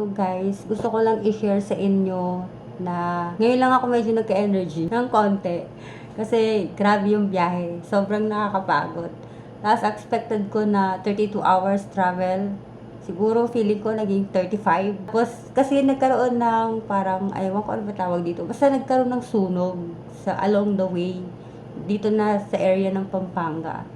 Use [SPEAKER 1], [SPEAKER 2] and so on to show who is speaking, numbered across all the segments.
[SPEAKER 1] So guys, gusto ko lang i-share sa inyo na ngayon lang ako medyo nagka-energy ng konti. Kasi grabe yung biyahe. Sobrang nakakapagod. Tapos expected ko na 32 hours travel. Siguro feeling ko naging 35. Tapos kasi nagkaroon ng parang, ayaw ko ano ba tawag dito. Basta nagkaroon ng sunog sa along the way. Dito na sa area ng Pampanga.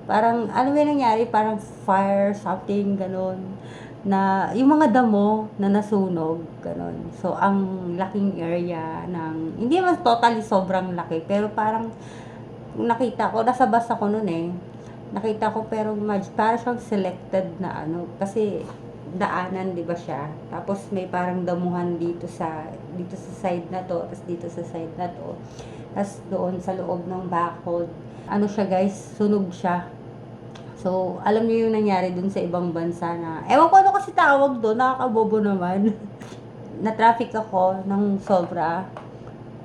[SPEAKER 1] Parang, ano ba yung nangyari? Parang fire, something, ganun. Na, yung mga damo na nasunog, ganun. So, ang laking area ng, hindi naman totally sobrang laki, pero parang, nakita ko, nasa bus ako nun eh. Nakita ko, pero parang siyang selected na ano, kasi, daanan, di ba siya? Tapos, may parang damuhan dito sa side na to, tapos dito sa side na to. Tapos, doon sa loob ng bakod, ano siya guys, sunog siya. So, alam niyo yung nangyari dun sa ibang bansa na, ewan ko ano kasi tawag doon, nakakabobo naman. Na-traffic ako ng sobra.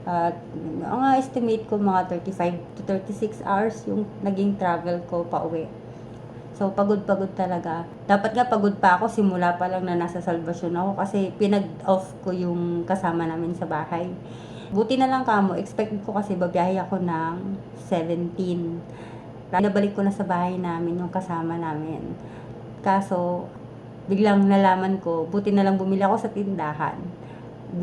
[SPEAKER 1] At, ang estimate ko mga 35 to 36 hours yung naging travel ko pa uwi. So, pagod-pagod talaga. Dapat nga pagod pa ako, simula pa lang na nasa Salvation ako kasi pinag-off ko yung kasama namin sa bahay. Buti na lang kamo, expect ko kasi babiyahe ako ng 17. Nabalik ko na sa bahay namin yung kasama namin. Kaso, biglang nalaman ko, buti na lang bumili ako sa tindahan.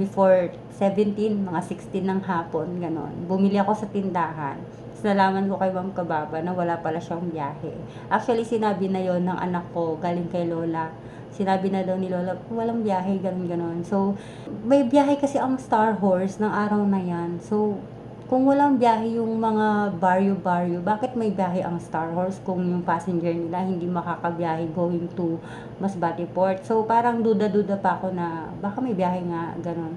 [SPEAKER 1] Before 17, mga 16 ng hapon, ganon. Bumili ako sa tindahan. Tapos nalaman ko kay Ma'am Kababa na wala pala siyang biyahe. Actually, sinabi na yon ng anak ko, galing kay Lola. Sinabi na daw ni Lola, walang biyahe, ganon. So, may biyahe kasi ang Star Horse ng araw na yan. So, kung walang biyahe yung mga baryo-baryo, bakit may biyahe ang Star Horse kung yung passenger nila hindi makakabiyahe going to Masbate Port? So, parang duda-duda pa ako na baka may biyahe nga, ganun.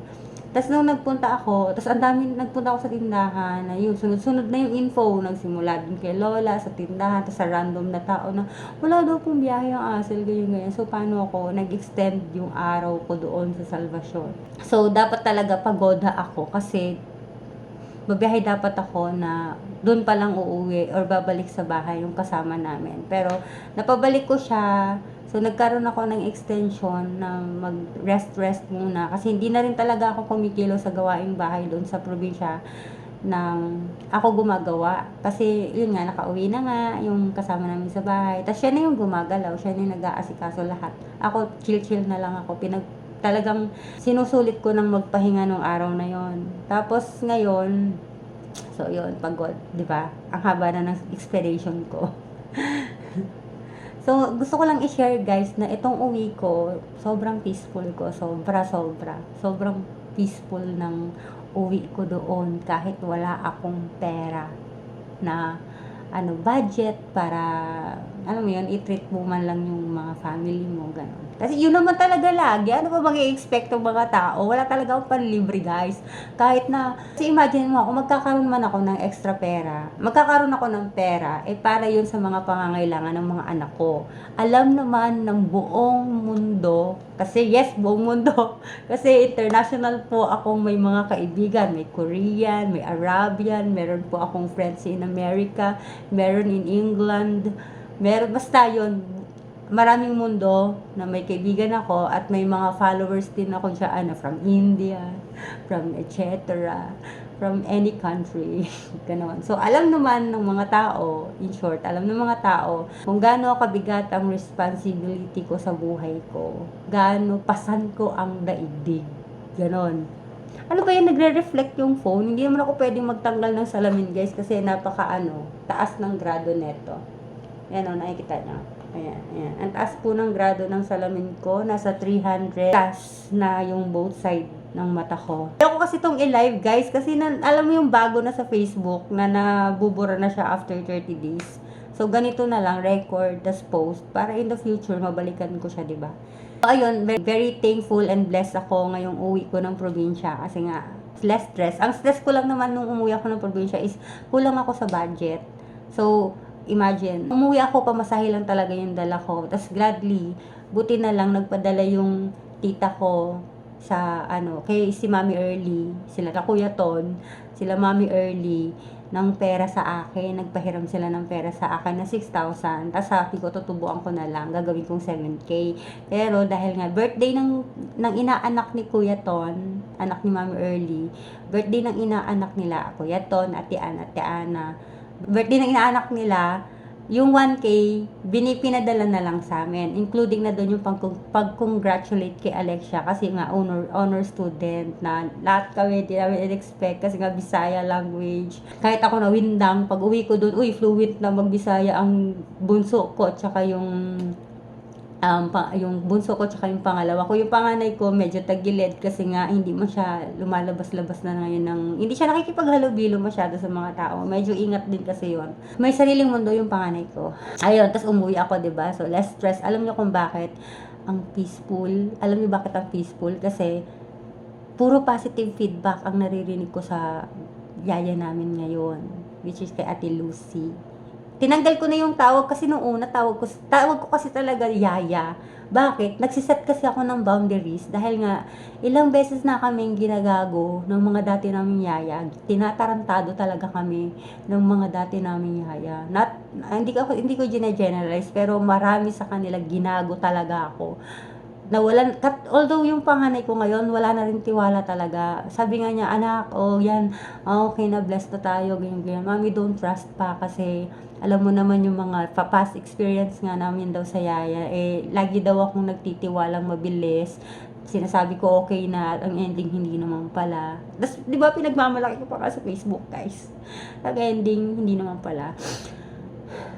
[SPEAKER 1] Tapos nung nagpunta ako, nagpunta ako sa tindahan, na yun, sunod-sunod na yung info, nagsimula din kay Lola, sa tindahan, tapos sa random na tao na, wala daw pong biyahe ang Asel, ganyan. So, paano ako, nag-extend yung araw ko doon sa Salvacion. So, dapat talaga pagoda ako kasi, babiyahe dapat ako na doon pa lang uuwi or babalik sa bahay yung kasama namin. Pero, napabalik ko siya. So, nagkaroon ako ng extension na mag-rest muna. Kasi hindi na rin talaga ako kumikilo sa gawaing bahay doon sa probinsya nang ako gumagawa. Kasi, yun nga, nakauwi na nga yung kasama namin sa bahay. Tapos, siya na yung gumagalaw. Siya na yung nag-aasikaso lahat. Ako, chill-chill na lang ako. Talagang sinusulit ko ng magpahinga nung araw na yon. Tapos ngayon, so yun, pagod, di ba? Ang haba na ng expiration ko. So, gusto ko lang i-share guys na itong uwi ko, sobrang peaceful ko, sobrang peaceful ng uwi ko doon kahit wala akong pera na budget para, alam mo yun, i-treat mo man lang yung mga family mo, gano'n. Kasi yun naman talaga lagi. Ano ba bang i-expect ng mga tao? Wala talaga akong panlibre, guys. Kahit na, kasi imagine mo ako, magkakaroon man ako ng extra pera, magkakaroon ako ng pera, para yun sa mga pangangailangan ng mga anak ko. Alam naman ng buong mundo, kasi yes, buong mundo, kasi international po akong may mga kaibigan, may Korean, may Arabian, meron po akong friends in America, meron in England, meron, basta yun, maraming mundo na may kaibigan ako at may mga followers din ako dyan na from India, from etc., from any country, gano'n. So, alam naman ng mga tao, in short, alam ng mga tao kung gaano kabigat ang responsibility ko sa buhay ko, gaano pasan ko ang daigdig, gano'n. Ano ba yan, nagre-reflect yung phone? Hindi naman ako pwedeng magtanggal ng salamin, guys, kasi taas ng grado neto. Ayan o, nakikita nyo. Ayan. Ang taas po ng grado ng salamin ko, nasa 300 taas na yung both side ng mata ko. Ayaw ko kasi itong i-live, guys, kasi alam mo yung bago na sa Facebook na nabubura na siya after 30 days. So, ganito na lang, record, tas post, para in the future, mabalikan ko siya, diba? So, ayun, very thankful and blessed ako ngayong uwi ko ng probinsya kasi nga, less stress. Ang stress ko lang naman nung umuwi ako ng probinsya is kulang ako sa budget. So, imagine, umuwi ako, pamasahe lang talaga yung dala ko. Tapos gladly, buti na lang nagpadala yung tita ko sa kay si Mami Early, sila na Kuya Ton, sila Mami Early ng pera sa akin. Nagpahiram sila ng pera sa akin na 6,000. Tapos sabi ko, tutubuan ko na lang. Gagawin kong 7K. Pero dahil nga, birthday ng inaanak ni Kuya Ton, anak ni Mami Early, birthday ng inaanak nila, Kuya Ton, Ate Ana, birthday ng inaanak nila, yung 1K, pinadala na lang sa amin. Including na doon yung pag-congratulate kay Alexia kasi nga honor student na lahat kami di namin in-expect kasi nga Bisaya language. Kahit ako na windang, pag uwi ko doon, fluent na mag-Bisaya ang bunso ko at saka yung bunso ko tsaka yung pangalawa ko. Yung panganay ko medyo tagilid kasi nga hindi mo siya lumalabas-labas na ngayon hindi siya nakikipaghalubilo masyado sa mga tao. Medyo ingat din kasi yon. May sariling mundo yung panganay ko. Ayun, tas umuwi ako, 'di ba? So less stress. Alam niyo kung bakit ang peaceful? Alam niyo bakit ang peaceful? Kasi puro positive feedback ang naririnig ko sa yaya namin ngayon, which is kay Ate Lucy. Tinanggal ko na yung tawag kasi nung una tawag ko kasi talaga yaya. Bakit? Nagsiset kasi ako ng boundaries dahil nga ilang beses na kaming ginagago ng mga dati naming yaya. Tinatarantado talaga kami ng mga dati naming yaya. Hindi ko gine-generalize pero marami sa kanila ginago talaga ako. Although yung panganay ko ngayon, wala na rin tiwala talaga. Sabi nga niya, anak, yan, okay na, blessed na tayo, ganyan. Mami, don't trust pa kasi alam mo naman yung mga past experience nga namin daw sa yaya, lagi daw akong nagtitiwalang mabilis. Sinasabi ko okay na, ang ending hindi naman pala. Tapos, di ba, pinagmamalaki ko pa sa Facebook, guys. Nag-ending, hindi naman pala.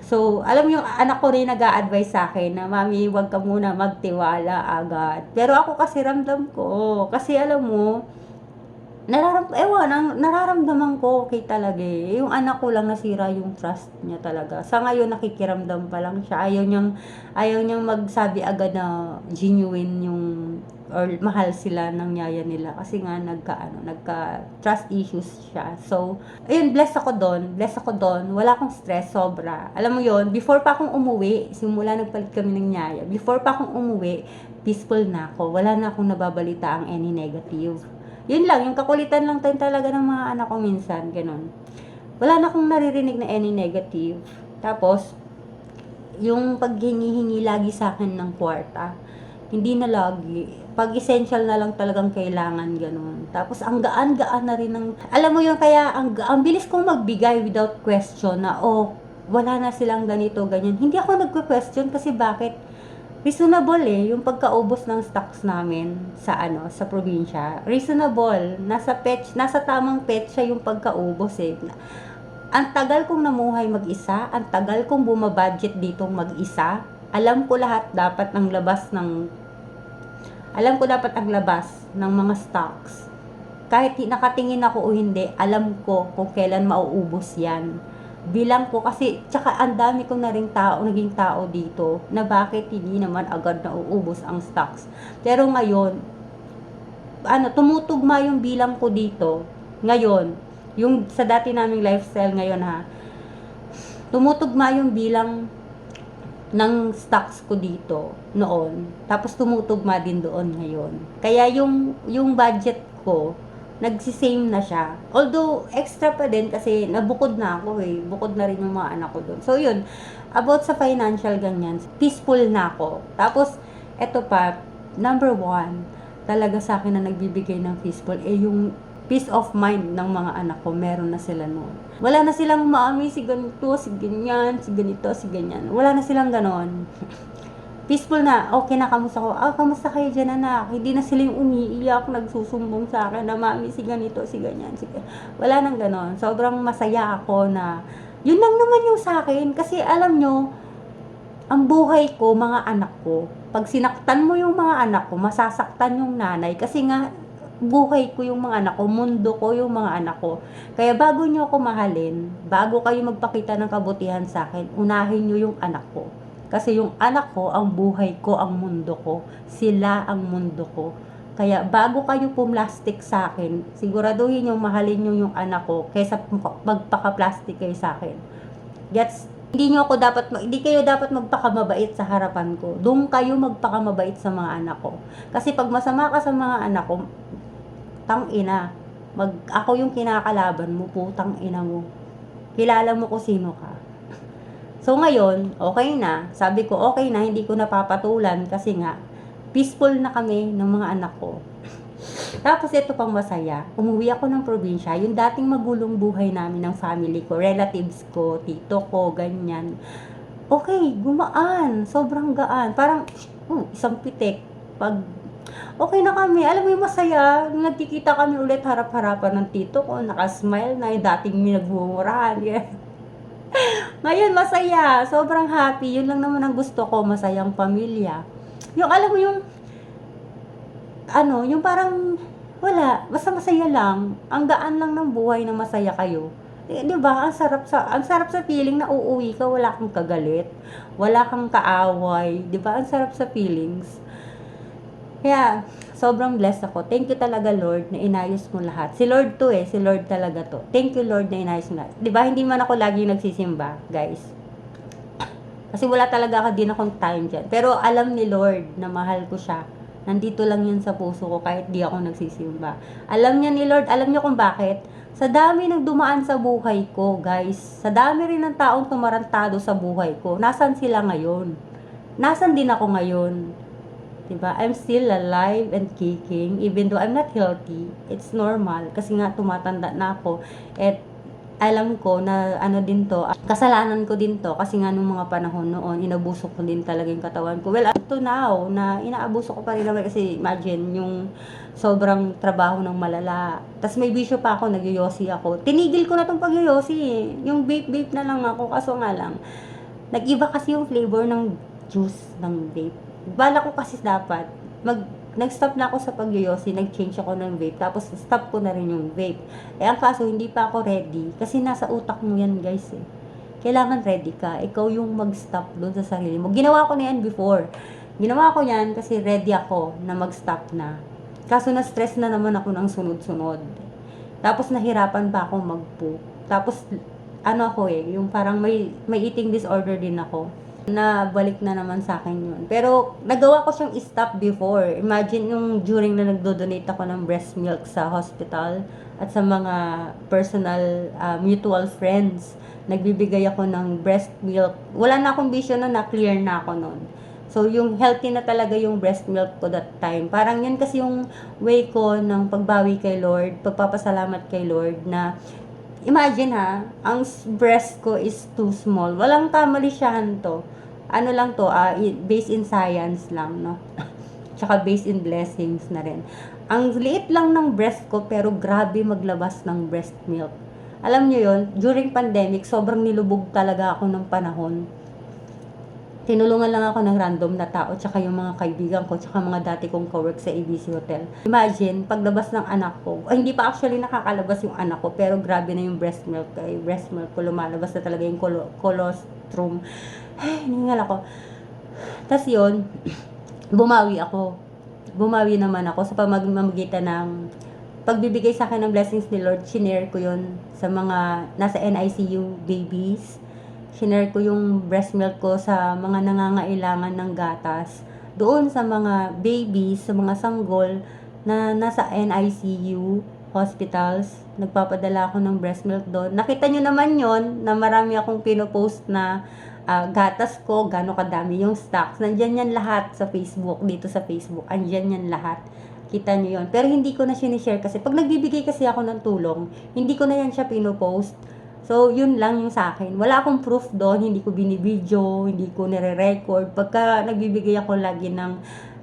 [SPEAKER 1] So, alam mo yung anak ko rin nag-a-advise sa akin na, mami, huwag ka muna magtiwala agad. Pero ako kasi ramdam ko. Kasi alam mo, nararamdaman ko okay talaga eh. Yung anak ko lang nasira yung trust niya talaga. Sa ngayon, nakikiramdam pa lang siya. Ayaw niyang magsabi agad na genuine yung or mahal sila ng yaya nila kasi nga nagka trust issues siya. So, ayun, blessed ako doon. Wala akong stress sobra. Alam mo yon, before pa akong umuwi, simula nagpalit kami ng yaya. Before pa akong umuwi, peaceful na ako. Wala na akong nababalita ang any negative. Yun lang, yung kakulitan lang talaga ng mga anak ko minsan, ganun. Wala na akong naririnig na any negative. Tapos, yung paghingi-hingi lagi sa akin ng kwarta, hindi na lagi. Pag essential na lang talagang kailangan, ganun. Tapos, ang gaan-gaan na rin ng, alam mo yun, kaya ang bilis kong magbigay without question na, wala na silang ganito, ganyan. Hindi ako nagko-question kasi bakit? Reasonable yung pagkaubos ng stocks namin sa sa probinsya. Reasonable. Nasa tamang petsa yung pagkaubos Ang tagal kong namuhay mag-isa, ang tagal kong bumabudget ditong mag-isa. Alam ko dapat ang labas ng mga stocks. Kahit nakatingin ako o hindi, alam ko kung kailan mauubos yan. Bilang ko kasi, tsaka ang dami kong naging tao dito na bakit hindi naman agad nauubos ang stocks. Pero ngayon, tumutugma yung bilang ko dito. Ngayon, yung sa dati naming lifestyle ngayon tumutugma yung bilang ng stocks ko dito noon. Tapos tumutugma din doon ngayon. Kaya yung budget ko, nagsisame na siya. Although, extra pa din kasi nabukod na ako Bukod na rin yung mga anak ko doon. So, yun. About sa financial ganyan, peaceful na ako. Tapos, eto pa, number 1, talaga sa akin na nagbibigay ng peaceful, yung peace of mind ng mga anak ko, meron na sila noon. Wala na silang mami, si ganito, si ganyan, si ganito, si ganyan. Wala na silang ganon. Peaceful na, okay na, kamusta ko? Kamusta kayo dyan, anak? Hindi na sila yung umiiyak, nagsusumbong sa akin na, mami, si ganito, si ganyan, si ganyan. Wala nang ganon. Sobrang masaya ako na, yun lang naman yung sa akin. Kasi alam nyo, ang buhay ko, mga anak ko, pag sinaktan mo yung mga anak ko, masasaktan yung nanay. Kasi nga, buhay ko yung mga anak ko, mundo ko yung mga anak ko. Kaya bago nyo ako mahalin, bago kayo magpakita ng kabutihan sa akin, unahin nyo yung anak ko. Kasi yung anak ko, ang buhay ko, ang mundo ko. Sila ang mundo ko. Kaya bago kayo pumlastik sa akin, siguraduhin yung mahalin nyo yung anak ko kaysa magpaka-plastic kayo sa akin. Hindi kayo dapat magpakamabait sa harapan ko. Doon kayo magpakamabait sa mga anak ko. Kasi pag masama ka sa mga anak ko, tangina, Ako yung kinakalaban mo, putang ina mo. Kilala mo kung sino ka. So ngayon, okay na. Sabi ko, okay na, hindi ko napapatulan kasi nga, peaceful na kami ng mga anak ko. Tapos ito pang masaya, umuwi ako ng probinsya, yung dating magulong buhay namin ng family ko, relatives ko, tito ko, ganyan. Okay, gumaan, sobrang gaan. Parang, isang pitik. Pag, okay na kami, alam mo yung masaya, nagkikita kami ulit harap-harapan ng tito ko, nakasmile na yung dating minagmumurahan. Yeah. Ngayon, masaya. Sobrang happy. Yun lang naman ang gusto ko. Masayang pamilya. Yung, alam mo yung, yung parang, wala. Basta masaya lang. Ang gaan lang ng buhay na masaya kayo. Di ba? Ang sarap sa feeling na uuwi ka, wala kang kagalit. Wala kang kaaway. Di ba? Ang sarap sa feelings. Kaya, sobrang blessed ako. Thank you talaga, Lord, na inayos mo lahat. Si Lord to si Lord talaga to. Thank you, Lord, na inayos mo lahat. Diba, hindi man ako lagi nagsisimba, guys. Kasi wala talaga din akong time dyan. Pero alam ni Lord na mahal ko siya. Nandito lang yun sa puso ko kahit di ako nagsisimba. Alam niya ni Lord, alam niyo kung bakit? Sa dami ng dumaan sa buhay ko, guys. Sa dami rin ng taong tumarantado sa buhay ko. Nasaan sila ngayon? Nasaan din ako ngayon? Diba? I'm still alive and kicking even though I'm not healthy. It's normal kasi nga tumatanda na ako at alam ko na din to, kasalanan ko din to kasi nga nung mga panahon noon inabuso ko din talaga yung katawan ko. Well, up to now na inaabuso ko pa rin naman kasi imagine yung sobrang trabaho ng malala. Tapos may bisyo pa ako, nagyoyosi ako. Tinigil ko na tong pagyoyosi yung vape na lang ako kaso nga lang nag-iba kasi yung flavor ng juice ng vape. Bala ko kasi dapat, nag-stop na ako sa pagyoyosi, nag-change ako ng vape, tapos stop ko na rin yung vape. Ang kaso, hindi pa ako ready, kasi nasa utak mo yan, guys, Kailangan ready ka, ikaw yung mag-stop doon sa sarili mo. Ginawa ko na yan before. Ginawa ko yan kasi ready ako na mag-stop na. Kaso na-stress na naman ako ng sunod-sunod. Tapos nahirapan pa ako mag-poop. Tapos, yung parang may eating disorder din ako. Na balik na naman sa akin yun. Pero, nagawa ko siyang stop before. Imagine yung during na nagdo-donate ako ng breast milk sa hospital at sa mga personal mutual friends. Nagbibigay ako ng breast milk. Wala na akong bisyo na clear na ako nun. So, yung healthy na talaga yung breast milk ko that time. Parang yun kasi yung way ko ng pagbawi kay Lord, pagpapasalamat kay Lord na imagine ang breast ko is too small. Walang kamalisyahan to. Lang to, based in science lang, no? Tsaka based in blessings na rin. Ang liit lang ng breast ko, pero grabe maglabas ng breast milk. Alam nyo yun, during pandemic, sobrang nilubog talaga ako ng panahon. Tinulungan lang ako ng random na tao, tsaka yung mga kaibigan ko, tsaka mga dati kong co-work sa ABC Hotel. Imagine, paglabas ng anak ko, hindi pa actually nakakalabas yung anak ko, pero grabe na yung breast milk ko, lumalabas na talaga yung colostrum. Ay, hiningal ako. Tapos yun, bumawi naman ako sa pamamagitan ng pagbibigay sa akin ng blessings ni Lord. Shinare ko yun sa mga nasa NICU babies. Shinare ko yung breast milk ko sa mga nangangailangan ng gatas. Doon sa mga babies, sa mga sanggol na nasa NICU hospitals, nagpapadala ako ng breast milk doon. Nakita nyo naman yon na marami akong pinopost na gatas ko, gano'ng kadami yung stocks. Nandyan yan lahat sa Facebook, dito sa Facebook. Andyan yan lahat. Kita nyo yon. Pero hindi ko na sinishare kasi pag nagbibigay kasi ako ng tulong, hindi ko na yan siya pinopost. So, yun lang yung sa akin. Wala akong proof doon, hindi ko binibidyo, hindi ko nire-record. Pagka nagbibigay ako lagi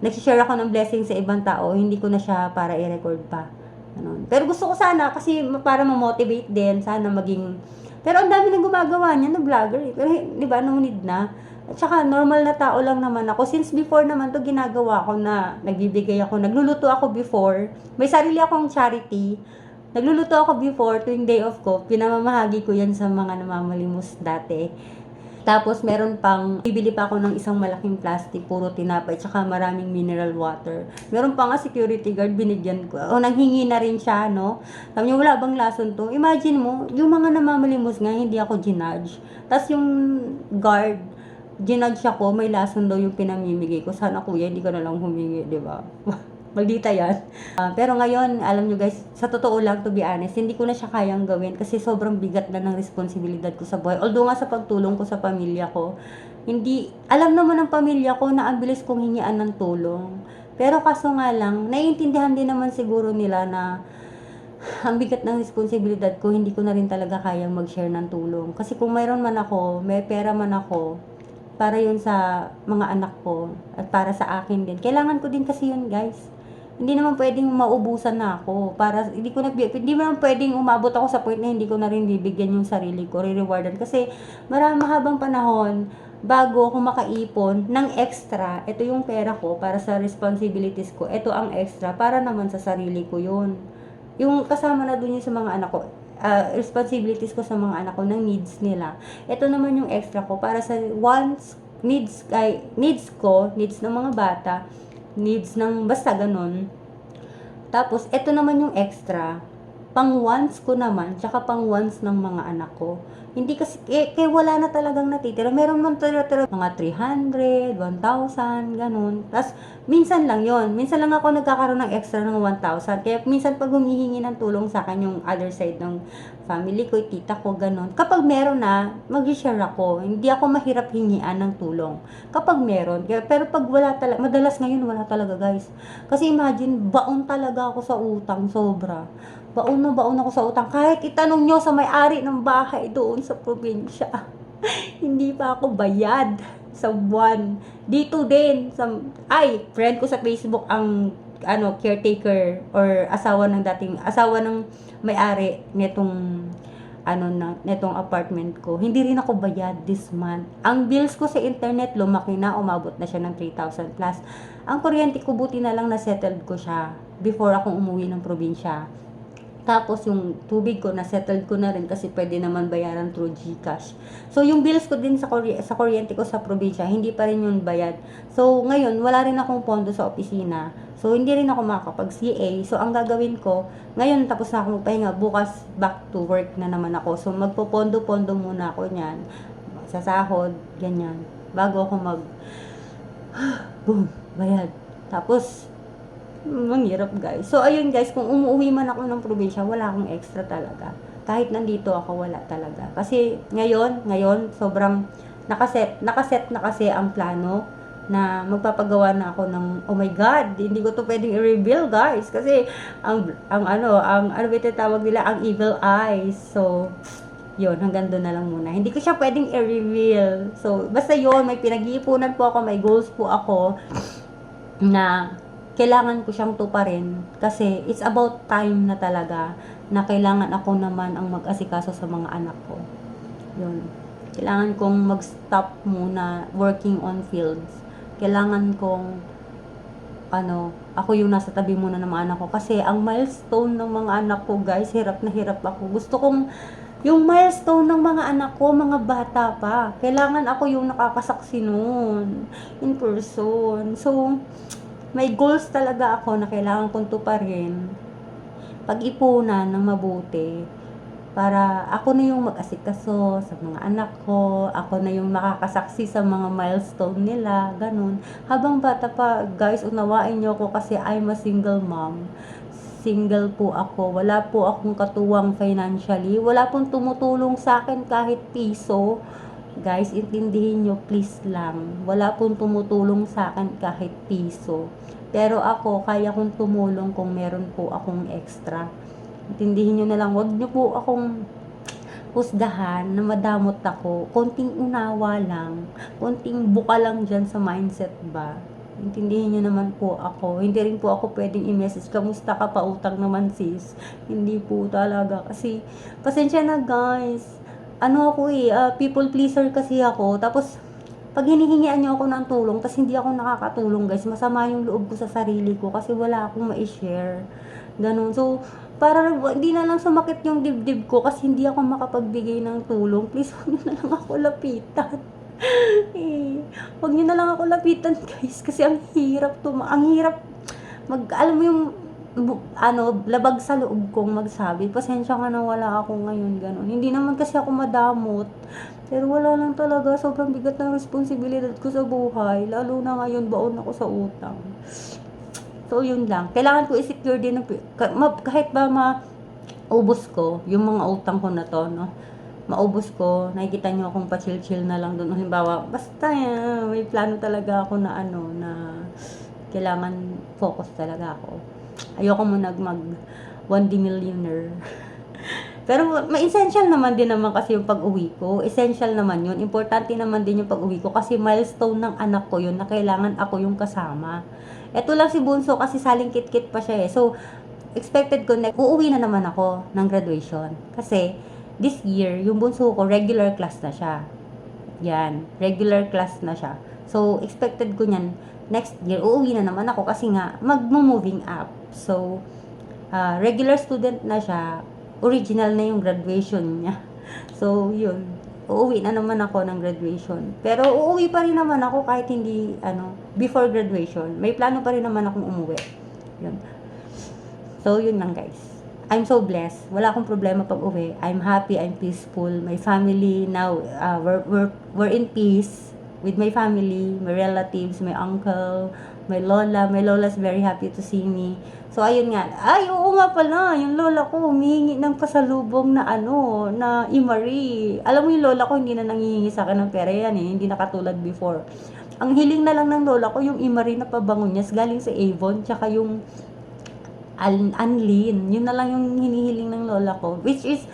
[SPEAKER 1] nagsishare ako ng blessing sa ibang tao, hindi ko na siya para i-record pa. Ganun. Pero gusto ko sana, kasi para ma-motivate din, sana maging. Pero ang dami nang gumagawa niya na vlogger. Pero, di ba, no need na. At saka, normal na tao lang naman ako. Since before naman to ginagawa ko na nagbibigay ako, nagluluto ako before. May sarili akong charity. Nagluluto ako before, tuwing day off ko, pinamamahagi ko yan sa mga namamalimos dati. Tapos, meron pang, bibili pa ako ng isang malaking plastic, puro tinapay, tsaka maraming mineral water. Meron pa nga security guard, binigyan ko. O, nanghingi na rin siya, no? Sabi niya, wala bang lason to? Imagine mo, yung mga namamalimos nga, hindi ako ginudge. Tapos yung guard, ginudge ako, may lason daw yung pinamimigay ko. Sana kuya, hindi ka na lang humingi, di ba? Maldita yan. Pero ngayon, alam nyo guys, sa totoo lang, to be honest, hindi ko na siya kayang gawin kasi sobrang bigat na ng responsibilidad ko sa buhay. Although nga sa pagtulong ko sa pamilya ko, hindi, alam naman ng pamilya ko na ang bilis kong hingian ng tulong. Pero kaso nga lang, naiintindihan din naman siguro nila na ang bigat ng responsibilidad ko, hindi ko na rin talaga kayang mag-share ng tulong. Kasi kung mayroon man ako, may pera man ako, para yun sa mga anak ko at para sa akin din. Kailangan ko din kasi yun, guys. Hindi naman pwedeng maubusan na ako. Para hindi naman pwedeng umabot ako sa point na hindi ko na rin bibigyan yung sarili ko, re-rewardan kasi mahabang panahon bago ako makaipon ng extra. Ito yung pera ko para sa responsibilities ko. Ito ang extra para naman sa sarili ko yun. Yung kasama na dun yung sa mga anak ko, responsibilities ko sa mga anak ko, ng needs nila. Ito naman yung extra ko para sa needs ng mga bata, needs ng basta ganun. Tapos, ito naman yung extra, pang wants ko naman, tsaka pang wants ng mga anak ko. Hindi kasi, wala na talagang natitira. Meron man tira-tira, mga 300, 1,000, ganun. Tapos, minsan lang yon. Minsan lang ako nagkakaroon ng extra ng 1,000. Kaya, minsan pag humihingi ng tulong sa akin yung other side ng family ko, tita ko, ganun. Kapag meron na, mag-share ako. Hindi ako mahirap hingian ng tulong. Kapag meron. Pero pag wala talaga, madalas ngayon wala talaga, guys. Kasi imagine, baon talaga ako sa utang, sobra. Baon ako sa utang. Kahit itanong nyo sa may-ari ng bahay doon sa probinsya. Hindi pa ako bayad sa buwan. Dito din, friend ko sa Facebook ang caretaker or asawa ng may-ari netong apartment ko. Hindi rin ako bayad this month. Ang bills ko sa internet lumaki na, umabot na siya ng 3,000 plus. Ang kuryente ko, buti na lang na-settled ko siya before akong umuwi ng probinsya. Tapos yung tubig ko, na-settled ko na rin kasi pwede naman bayaran through GCash. So yung bills ko din sa kuryente ko sa probinsya, hindi pa rin yung bayad. So ngayon, wala rin akong pondo sa opisina. So hindi rin ako makakapag-CA. So ang gagawin ko, ngayon tapos na ako magpahinga, bukas back to work na naman ako. So magpo-pondo-pondo muna ako niyan. Sa sahod, ganyan. Bago ako boom, bayad. Tapos, manghirap guys. So ayun guys, kung umuwi man ako ng probinsya, wala akong extra talaga. Kahit nandito ako, wala talaga. Kasi ngayon sobrang nakaset na kasi ang plano na magpapagawa na ako ng, oh my god, hindi ko to pwedeng i-reveal guys kasi ang tawag nila, ang evil eyes. So yun, hanggang doon na lang muna. Hindi ko siya pwedeng i-reveal. So basta yun, may pinag-iipunan po ako, may goals po ako na kailangan ko siyang tuparin kasi it's about time na talaga na kailangan ako naman ang mag-asikaso sa mga anak ko. Yun. Kailangan kong mag-stop muna working on fields. Kailangan kong ako yung nasa tabi muna ng mga anak ko kasi ang milestone ng mga anak ko, guys, hirap na hirap ako. Gusto kong yung milestone ng mga anak ko, mga bata pa. Kailangan ako yung nakakasaksi noon in person. So, may goals talaga ako na kailangan kong tuparin, pag-ipunan ng mabuti, para ako na yung mag-asikaso sa mga anak ko, ako na yung makakasaksi sa mga milestone nila, ganun. Habang bata pa, guys, unawain nyo ako kasi I'm a single mom. Single po ako, wala po akong katuwang financially, wala pong tumutulong sa akin kahit piso. Guys, intindihin nyo please lang. Wala pong tumutulong sa akin kahit piso. Pero ako, kaya kong tumulong kung meron po akong extra. Intindihin nyo na lang. Huwag nyo po akong husgahan na madamot ako. Konting unawa lang. Konting buka lang dyan sa mindset ba. Intindihin nyo naman po ako. Hindi rin po ako pwedeng i-message, kamusta ka, pautang naman sis. Hindi po talaga. Kasi, pasensya na guys. People pleaser kasi ako. Tapos, pag hinihingian nyo ako ng tulong, tapos hindi ako nakakatulong guys, masama yung loob ko sa sarili ko kasi wala akong ma-share. Ganun. So, para hindi na lang sumakit yung dibdib ko kasi hindi ako makapagbigay ng tulong. Please, huwag nyo na lang ako lapitan. Huwag nyo na lang ako lapitan guys kasi ang hirap alam mo yung labag sa loob kong magsabi. Pasensya nga na wala ako ngayon, ganun. Hindi naman kasi ako madamot. Pero wala lang talaga. Sobrang bigat ng responsibilidad ko sa buhay. Lalo na ngayon, baon ako sa utang. So, yun lang. Kailangan ko i-secure din, kahit ba maubos ko, yung mga utang ko na to, no? Maubos ko, nakikita nyo akong pa-chill-chill na lang doon. Halimbawa, basta may plano talaga ako na na kailangan focus talaga ako. Ayoko mo mag 1D millionaire. Pero ma-essential naman din naman kasi yung pag-uwi ko. Essential naman yun. Importante naman din yung pag-uwi ko kasi milestone ng anak ko yun na kailangan ako yung kasama. Eto lang si Bunso kasi saling kit-kit pa siya eh. So, expected ko na uuwi na naman ako ng graduation. Kasi, this year, yung Bunso ko, regular class na siya. Yan. Regular class na siya. So, expected ko niyan, next year, uuwi na naman ako kasi nga, mag-moving up. So, regular student na siya, original na yung graduation niya. So, yun. Uuwi na naman ako ng graduation. Pero, uuwi pa rin naman ako kahit hindi, before graduation. May plano pa rin naman akong umuwi. Yun. So, yun lang guys. I'm so blessed. Wala akong problema pag uwi. I'm happy, I'm peaceful. My family now, we're in peace with my family, my relatives, my uncle, my lola. My lola's very happy to see me. So, ayun nga. Ay, oo nga pala. Yung lola ko, humihingi ng pasalubong na na imari. Alam mo yung lola ko, hindi na nangihingi sa akin ng pera yan eh. Hindi na katulad before. Ang hiling na lang ng lola ko, yung imari na pabangonyas galing sa Avon, tsaka yung Anlin. Yun na lang yung hinihiling ng lola ko. Which is,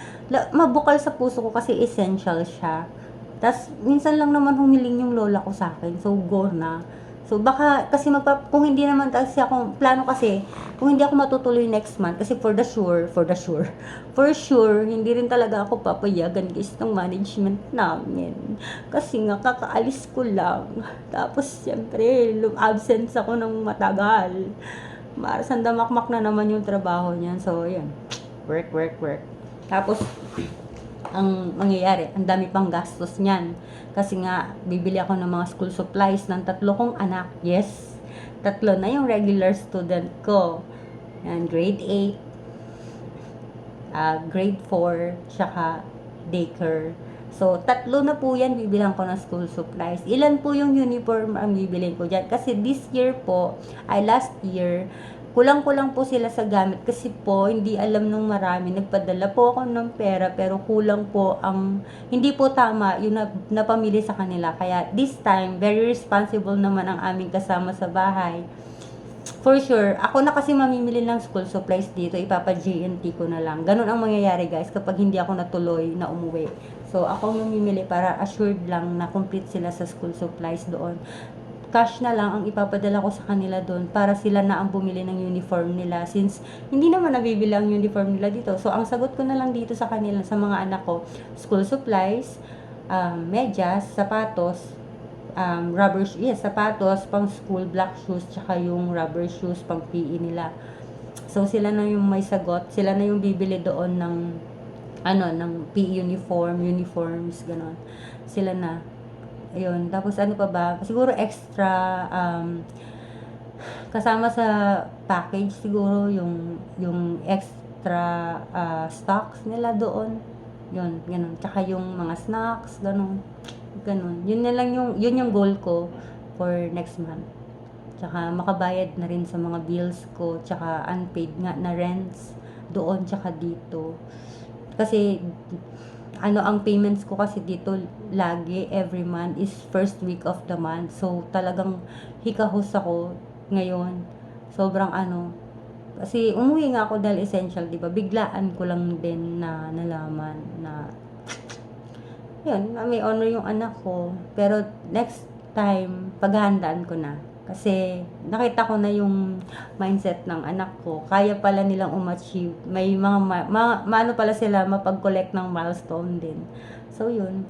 [SPEAKER 1] mabukal sa puso ko kasi essential siya. Tas minsan lang naman humiling yung lola ko sa akin. So, go na. So, baka, kasi kung hindi naman kasi ako, plano kasi, kung hindi ako matutuloy next month, kasi for sure, hindi rin talaga ako papayagan guys ng management namin. Kasi nga, kakaalis ko lang. Tapos, siyempre, absence ako ng matagal. Sandamakmak na naman yung trabaho niyan. So, yan. Work. Tapos, ang mangyayari, ang dami pang gastos niyan. Kasi nga, bibili ako ng mga school supplies ng 3 kong anak. Yes, 3 na yung regular student ko. Yan, grade 8, grade 4, tsaka daycare. So, 3 na po yan, bibilang ko ng school supplies. Ilan po yung uniform ang bibilin ko dyan? Kasi this year po, last year, kulang-kulang po sila sa gamit kasi po, hindi alam nung marami. Nagpadala po ako ng pera pero kulang po hindi po tama yung napamili sa kanila. Kaya this time, very responsible naman ang aming kasama sa bahay. For sure, ako na kasi mamimili ng school supplies dito, ipapa-GNT ko na lang. Ganun ang mangyayari guys kapag hindi ako natuloy na umuwi. So, ako mamimili para assured lang na complete sila sa school supplies doon. Cash na lang ang ipapadala ko sa kanila doon para sila na ang bumili ng uniform nila since hindi naman nabibili ang uniform nila dito. So, ang sagot ko na lang dito sa kanila, sa mga anak ko, school supplies, medyas, sapatos, sapatos, pang school, black shoes, tsaka yung rubber shoes, pang PE nila. So, sila na yung may sagot. Sila na yung bibili doon ng ng PE uniforms, ganon. Sila na. Ayun. Tapos ano pa ba? Siguro extra, kasama sa package siguro yung extra stocks nila doon. Yun, ganun. Tsaka yung mga snacks, ganun. Ganun. Yun yung goal ko for next month. Tsaka makabayad na rin sa mga bills ko, tsaka unpaid nga na rents doon tsaka dito. Kasi ang payments ko kasi dito lagi every month is first week of the month. So talagang hikahos ako ngayon. Sobrang kasi umuwi nga ako dahil essential, 'di ba? Biglaan ko lang din na nalaman na yun, may honor yung anak ko. Pero next time paghahandaan ko na. Kasi nakita ko na yung mindset ng anak ko. Kaya pala nilang umachieve. May maano pala sila mapag-collect ng milestone din. So yun.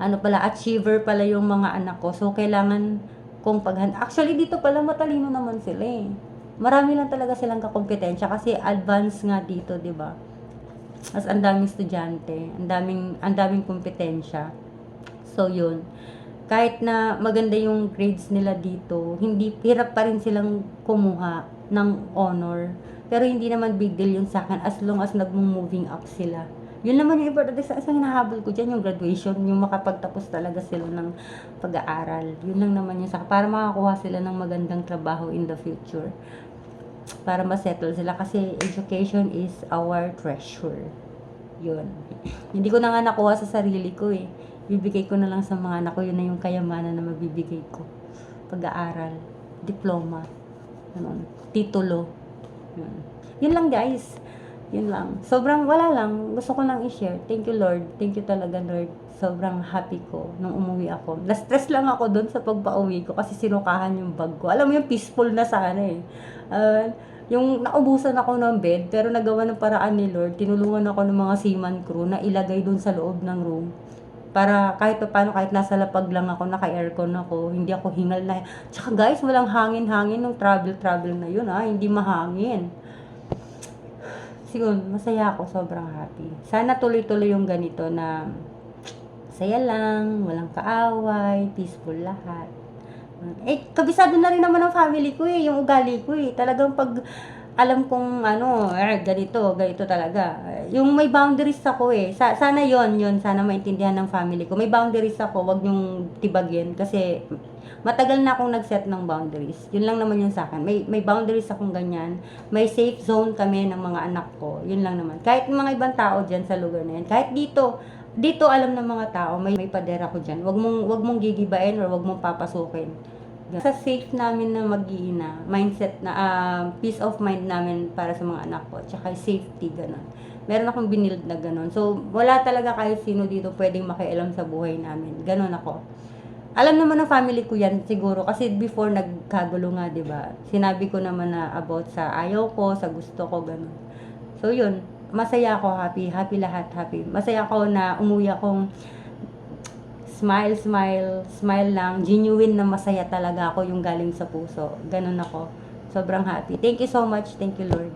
[SPEAKER 1] Achiever pala yung mga anak ko. So kailangan kong paghanda. Actually dito pala matalino naman sila eh. Marami lang talaga silang kakompetensya kasi advance nga dito, 'di ba? As ang daming estudyante, ang daming kompetensya. So yun. Kahit na maganda yung grades nila dito, hirap pa rin silang kumuha ng honor. Pero hindi naman big deal yun sa akin as long as nag-moving up sila. Yun naman yung importante sa isang hinahabol ko dyan, yung graduation, yung makapagtapos talaga sila ng pag-aaral. Yun lang naman yung sa para makakuha sila ng magandang trabaho in the future. Para masettle sila kasi education is our treasure. Yun. Hindi ko na nga nakuha sa sarili ko eh. Bibigay ko na lang sa mga anak ko, yun na yung kayamanan na mabibigay ko. Pag-aaral, diploma, ano, titulo. Yun. Yun lang guys. Yun lang. Sobrang wala lang. Gusto ko lang i-share. Thank you Lord. Thank you talaga Lord. Sobrang happy ko nung umuwi ako. Na-stress lang ako doon sa pagpa-uwi ko kasi sinukahan yung bag ko. Alam mo yung peaceful na sana eh. Yung naubusan ako ng bed pero nagawa ng paraan ni Lord. Tinulungan ako ng mga seaman crew na ilagay doon sa loob ng room. Para kahit pa paano, kahit nasa lapag lang ako, naka-aircon ako, hindi ako hingal na. Tsaka guys, walang hangin-hangin nung travel na yun hindi mahangin. Siguro, masaya ako, sobrang happy. Sana tuloy-tuloy yung ganito na saya lang, walang kaaway, peaceful lahat. Eh, kabisado na rin naman ng family ko yung ugali ko Talagang pag alam kong ganito talaga. Yung may boundaries ako sana yon sana maintindihan ng family ko. May boundaries ako, wag nyong tibagin kasi matagal na akong nag-set ng boundaries. Yun lang naman yun sa akin. May boundaries akong ganyan. May safe zone kami ng mga anak ko. Yun lang naman. Kahit mga ibang tao dyan sa lugar na yan. Kahit dito alam ng mga tao, may pader ako dyan. Wag mong gigibain or wag mong papasukin. Sa safe namin na mag-iina, mindset na peace of mind namin para sa mga anak ko, tsaka safety, ganun. Meron akong binild na ganun. So, wala talaga kahit sino dito pwedeng makialam sa buhay namin. Ganun ako. Alam naman ng family ko yan siguro kasi before nagkagulo nga, 'di ba? Sinabi ko naman na about sa ayaw ko, sa gusto ko, ganun. So, yun. Masaya ako, happy lahat, happy. Masaya ako na umuwi akong smile lang. Genuine na masaya talaga ako yung galing sa puso. Ganun ako. Sobrang happy. Thank you so much. Thank you, Lord.